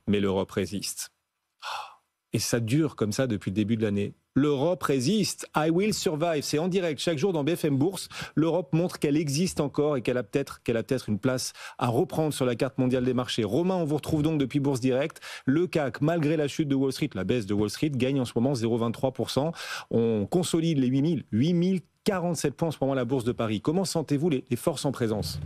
mais l'Europe résiste. Et ça dure comme ça depuis le début de l'année. L'Europe résiste. I will survive. C'est en direct chaque jour dans BFM Bourse. L'Europe montre qu'elle existe encore et qu'elle a peut-être une place à reprendre sur la carte mondiale des marchés. Romain, on vous retrouve donc depuis Bourse Direct. Le CAC, malgré la chute de Wall Street, la baisse de Wall Street, gagne en ce moment 0,23%. On consolide les 8047 points en ce moment à la Bourse de Paris. Comment sentez-vous les forces en présence ?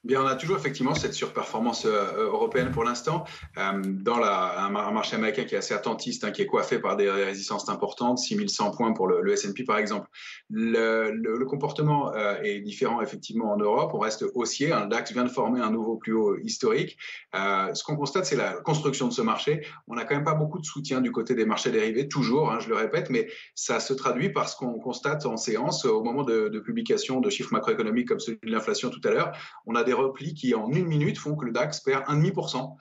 Bien, on a toujours effectivement cette surperformance européenne pour l'instant dans un marché américain qui est assez attentiste, qui est coiffé par des résistances importantes, 6100 points pour le S&P par exemple. Le comportement est différent effectivement en Europe, on reste haussier, le DAX vient de former un nouveau plus haut historique. Ce qu'on constate, c'est la construction de ce marché. On n'a quand même pas beaucoup de soutien du côté des marchés dérivés, toujours, je le répète, mais ça se traduit par ce qu'on constate en séance au moment de publication de chiffres macroéconomiques comme celui de l'inflation tout à l'heure. On a des replis qui, en une minute, font que le DAX perd 1,5%.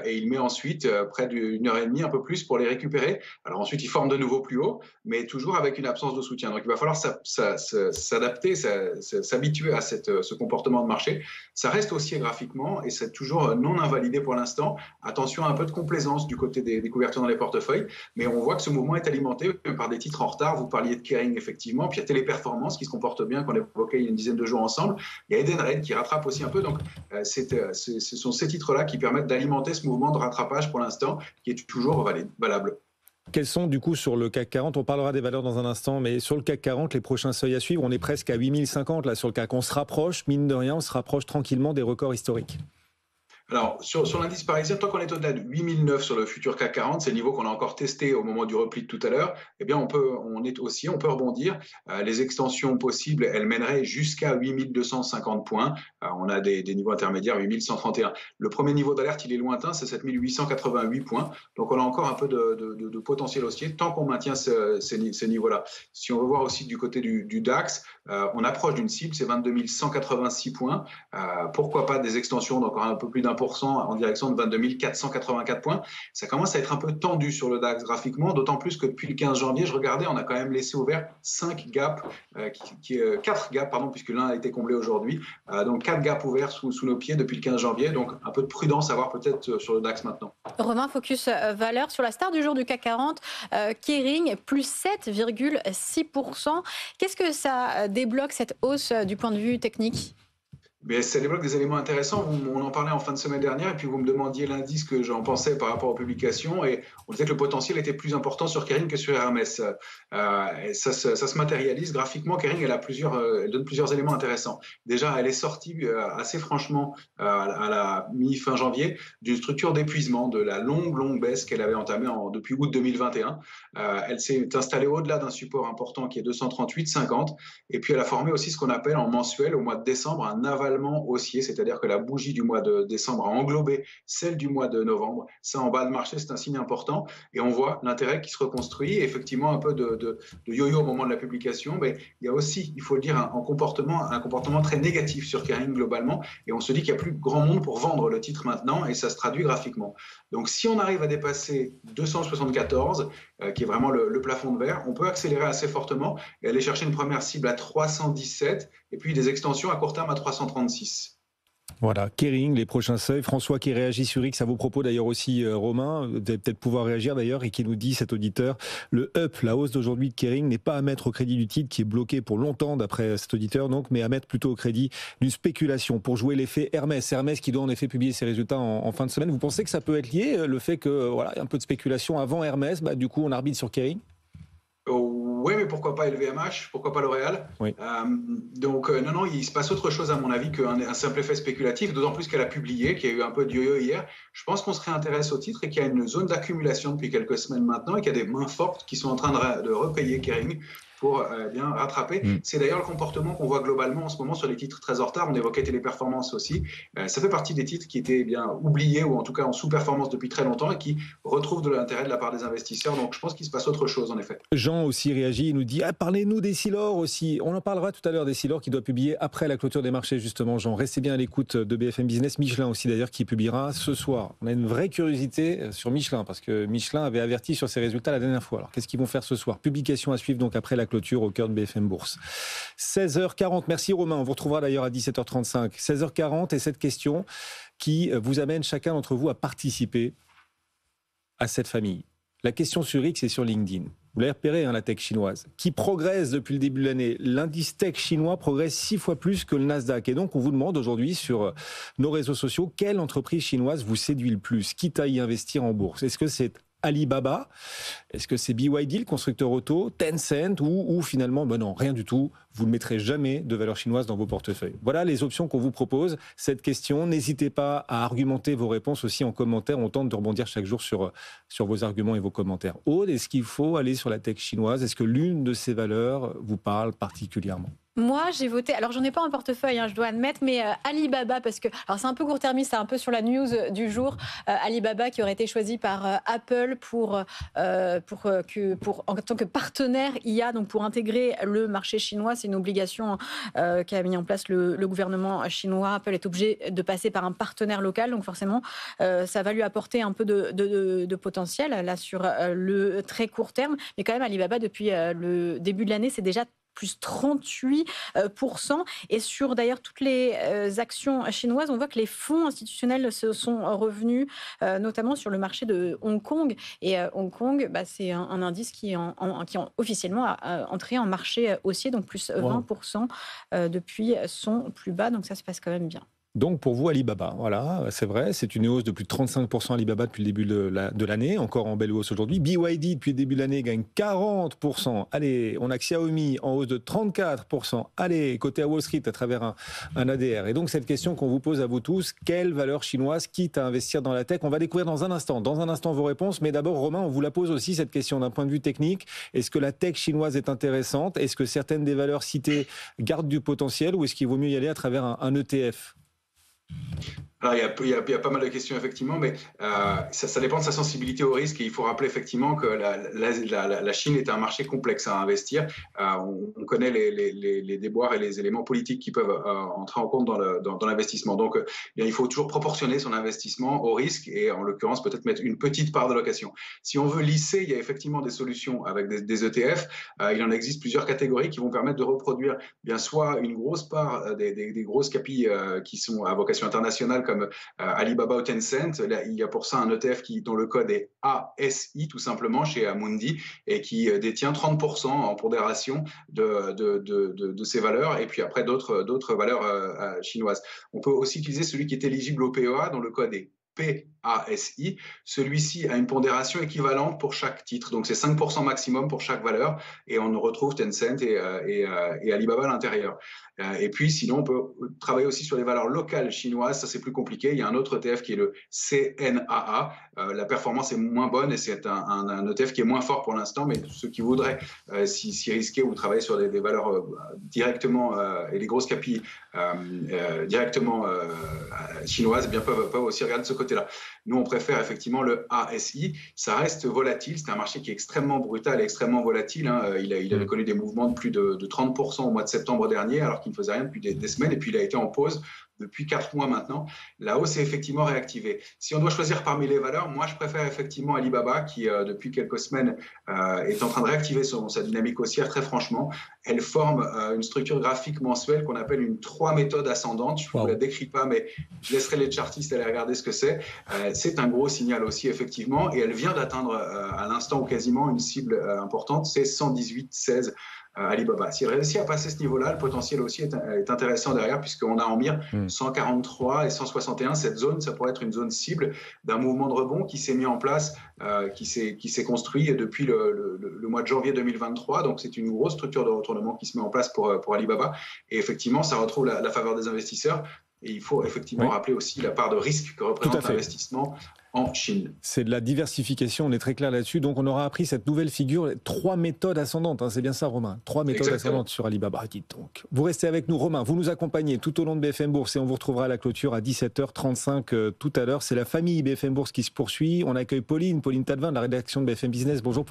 Et il met ensuite près d'une heure et demie, un peu plus, pour les récupérer. Alors ensuite, il forme de nouveau plus haut, mais toujours avec une absence de soutien. Donc il va falloir s'adapter, s'habituer à ce comportement de marché. Ça reste haussier graphiquement et c'est toujours non invalidé pour l'instant. Attention à un peu de complaisance du côté des couvertures dans les portefeuilles, mais on voit que ce mouvement est alimenté par des titres en retard. Vous parliez de Kering, effectivement, puis il y a Téléperformance qui se comporte bien, qu'on évoquait il y a une dizaine de jours ensemble. Il y a Edenred qui rattrape aussi un peu. Donc ce sont ces titres-là qui permettent d'alimenter ce mouvement de rattrapage pour l'instant qui est toujours valable. Quels sont du coup sur le CAC 40, on parlera des valeurs dans un instant, mais sur le CAC 40, les prochains seuils à suivre, on est presque à 8050 là sur le CAC, on se rapproche, mine de rien, on se rapproche tranquillement des records historiques. Alors, sur l'indice parisien, tant qu'on est au-delà de 8009 sur le futur CAC 40, c'est le niveau qu'on a encore testé au moment du repli de tout à l'heure, eh bien, on peut rebondir. Les extensions possibles, elles mèneraient jusqu'à 8250 points. On a des niveaux intermédiaires, 8131. Le premier niveau d'alerte, il est lointain, c'est 7888 points. Donc, on a encore un peu de potentiel haussier tant qu'on maintient ces niveaux-là. Si on veut voir aussi du côté du DAX, on approche d'une cible, c'est 22 186 points. Pourquoi pas des extensions d'encore un peu plus d'1% en direction de 22 484 points. Ça commence à être un peu tendu sur le DAX graphiquement, d'autant plus que depuis le 15 janvier, je regardais, on a quand même laissé ouvert 4 gaps, puisque l'un a été comblé aujourd'hui. Donc 4 gaps ouverts sous nos pieds depuis le 15 janvier. Donc un peu de prudence à avoir peut-être sur le DAX maintenant. Romain, focus valeur sur la star du jour du CAC 40, Kering, plus 7,6%. Qu'est-ce que ça débloque cette hausse du point de vue technique ? Mais ça débloque des éléments intéressants. On en parlait en fin de semaine dernière et puis vous me demandiez lundi ce que j'en pensais par rapport aux publications et on disait que le potentiel était plus important sur Kering que sur Hermès. Et ça se matérialise graphiquement. Kering, elle donne plusieurs éléments intéressants. Déjà, elle est sortie assez franchement à la mi-fin janvier d'une structure d'épuisement, de la longue baisse qu'elle avait entamée depuis août 2021. Elle s'est installée au-delà d'un support important qui est 238,50 et puis elle a formé aussi ce qu'on appelle en mensuel au mois de décembre un aval haussier, c'est-à-dire que la bougie du mois de décembre a englobé celle du mois de novembre. Ça, en bas de marché, c'est un signe important. Et on voit l'intérêt qui se reconstruit. Et effectivement, un peu de yo-yo au moment de la publication. Mais il y a aussi, il faut le dire, un comportement très négatif sur Kering globalement. Et on se dit qu'il n'y a plus grand monde pour vendre le titre maintenant. Et ça se traduit graphiquement. Donc, si on arrive à dépasser 274, qui est vraiment le plafond de verre, on peut accélérer assez fortement et aller chercher une première cible à 317 et puis des extensions à court terme à 336. Voilà, Kering, les prochains seuils. François qui réagit sur X à vos propos d'ailleurs aussi, Romain. Vous allez peut-être pouvoir réagir d'ailleurs et qui nous dit, cet auditeur, le up, la hausse d'aujourd'hui de Kering n'est pas à mettre au crédit du titre qui est bloqué pour longtemps d'après cet auditeur, donc, mais à mettre plutôt au crédit d'une spéculation pour jouer l'effet Hermès. Hermès qui doit en effet publier ses résultats en fin de semaine. Vous pensez que ça peut être lié, le fait que voilà, un peu de spéculation avant Hermès, du coup on arbitre sur Kering? Oui, mais pourquoi pas LVMH, pourquoi pas L'Oréal? Oui. Non, il se passe autre chose à mon avis qu'un simple effet spéculatif, d'autant plus qu'elle a publié, qu'il y a eu un peu de yo-yo hier. Je pense qu'on se réintéresse au titre et qu'il y a une zone d'accumulation depuis quelques semaines maintenant et qu'il y a des mains fortes qui sont en train de repayer Kering pour bien rattraper. C'est d'ailleurs le comportement qu'on voit globalement en ce moment sur les titres très en retard. On évoquait Téléperformance aussi. Ça fait partie des titres qui étaient bien oubliés ou en tout cas en sous-performance depuis très longtemps et qui retrouvent de l'intérêt de la part des investisseurs. Donc je pense qu'il se passe autre chose en effet. Jean aussi réagit, il nous dit parlez-nous d'Essilor aussi. On en parlera tout à l'heure d'Essilor qui doit publier après la clôture des marchés justement. Jean, restez bien à l'écoute de BFM Business. Michelin aussi d'ailleurs qui publiera ce soir. On a une vraie curiosité sur Michelin parce que Michelin avait averti sur ses résultats la dernière fois. Alors qu'est-ce qu'ils vont faire ce soir? Publication à suivre donc après la clôture au cœur de BFM Bourse. 16h40, merci Romain, on vous retrouvera d'ailleurs à 17h35. 16h40 et cette question, qui vous amène chacun d'entre vous à participer à cette famille. La question sur X et sur LinkedIn. Vous l'avez repéré, la tech chinoise, qui progresse depuis le début de l'année. L'indice tech chinois progresse 6 fois plus que le Nasdaq. Et donc, on vous demande aujourd'hui sur nos réseaux sociaux, quelle entreprise chinoise vous séduit le plus, quitte à y investir en bourse? Est-ce que c'est Alibaba? Est-ce que c'est BYD, le constructeur auto, Tencent ou finalement, non, rien du tout. Vous ne mettrez jamais de valeur chinoise dans vos portefeuilles. Voilà les options qu'on vous propose. Cette question, n'hésitez pas à argumenter vos réponses aussi en commentaire. On tente de rebondir chaque jour sur vos arguments et vos commentaires. Aude, est-ce qu'il faut aller sur la tech chinoise? Est-ce que l'une de ces valeurs vous parle particulièrement? Moi, j'ai voté, alors j'en ai pas un portefeuille, je dois admettre, mais Alibaba, parce que, alors c'est un peu court-termiste, c'est un peu sur la news du jour, Alibaba qui aurait été choisi par Apple en tant que partenaire IA, donc pour intégrer le marché chinois. C'est une obligation qu'a mis en place le gouvernement chinois. Apple est obligé de passer par un partenaire local, donc forcément, ça va lui apporter un peu de potentiel, là, sur le très court terme. Mais quand même, Alibaba, depuis le début de l'année, c'est déjà plus 38%. Et sur d'ailleurs toutes les actions chinoises, on voit que les fonds institutionnels se sont revenus, notamment sur le marché de Hong Kong. Et Hong Kong, c'est un indice qui est officiellement entré en marché haussier, donc plus 20% depuis son plus bas. Donc ça se passe quand même bien. Donc pour vous, Alibaba, voilà, c'est vrai, c'est une hausse de plus de 35% Alibaba depuis le début de l'année, encore en belle hausse aujourd'hui. BYD, depuis le début de l'année, gagne 40%. Allez, on a Xiaomi en hausse de 34%. Allez, côté à Wall Street, à travers un ADR. Et donc cette question qu'on vous pose à vous tous, quelle valeur chinoise quitte à investir dans la tech? On va découvrir dans un instant. Dans un instant, vos réponses. Mais d'abord, Romain, on vous la pose aussi, cette question d'un point de vue technique. Est-ce que la tech chinoise est intéressante? Est-ce que certaines des valeurs citées gardent du potentiel? Ou est-ce qu'il vaut mieux y aller à travers un ETF? Alors, il y a pas mal de questions, effectivement, mais ça dépend de sa sensibilité au risque. Et il faut rappeler, effectivement, que la Chine est un marché complexe à investir. On connaît les déboires et les éléments politiques qui peuvent entrer en compte dans l'investissement. Donc, il faut toujours proportionner son investissement au risque et, en l'occurrence, peut-être mettre une petite part de location. Si on veut lisser, il y a effectivement des solutions avec des ETF. Il en existe plusieurs catégories qui vont permettre de reproduire bien soit une grosse part des grosses capilles qui sont à vocation internationale, comme Alibaba ou Tencent. Là, il y a pour ça un ETF dont le code est ASI, tout simplement, chez Amundi, et qui détient 30% en pondération de ces valeurs, et puis après d'autres valeurs chinoises. On peut aussi utiliser celui qui est éligible au PEA, dont le code est PASI. Celui-ci a une pondération équivalente pour chaque titre, donc c'est 5% maximum pour chaque valeur, et on retrouve Tencent et Alibaba à l'intérieur. Et puis sinon, on peut travailler aussi sur les valeurs locales chinoises. Ça, c'est plus compliqué. Il y a un autre ETF qui est le CNAA. La performance est moins bonne et c'est un ETF qui est moins fort pour l'instant, mais ceux qui voudraient s'y risquer ou travailler sur des valeurs directement et les grosses capilles directement chinoises, eh bien peuvent aussi regarder de ce côté-là. Nous, on préfère effectivement le ASI. Ça reste volatile. C'est un marché qui est extrêmement brutal et extrêmement volatile. Il avait connu des mouvements de plus de 30% au mois de septembre dernier, alors qu'il ne faisait rien depuis des semaines. Et puis, il a été en pause depuis 4 mois maintenant. La hausse est effectivement réactivée. Si on doit choisir parmi les valeurs, moi, je préfère effectivement Alibaba, qui, depuis quelques semaines, est en train de réactiver sa dynamique haussière, très franchement. Elle forme une structure graphique mensuelle qu'on appelle une 3 méthodes ascendantes. Je ne vous la décris pas, mais je laisserai les chartistes aller regarder ce que c'est. C'est un gros signal aussi, effectivement, et elle vient d'atteindre à l'instant ou quasiment une cible importante, c'est 118,16 Alibaba. Si elle réussit à passer ce niveau-là, le potentiel aussi est intéressant derrière, puisqu'on a en mire 143 et 161. Cette zone, ça pourrait être une zone cible d'un mouvement de rebond qui s'est mis en place, qui s'est construit depuis le mois de janvier 2023. Donc, c'est une grosse structure de retournement qui se met en place pour Alibaba. Et effectivement, ça retrouve la faveur des investisseurs. Et il faut effectivement rappeler aussi la part de risque que représente l'investissement en Chine. C'est de la diversification, on est très clair là-dessus. Donc on aura appris cette nouvelle figure, 3 méthodes ascendantes, c'est bien ça Romain, 3 méthodes ascendantes sur Alibaba. Dites donc. Vous restez avec nous Romain, vous nous accompagnez tout au long de BFM Bourse et on vous retrouvera à la clôture à 17h35 tout à l'heure. C'est la famille BFM Bourse qui se poursuit. On accueille Pauline Tadevin de la rédaction de BFM Business. Bonjour Pauline.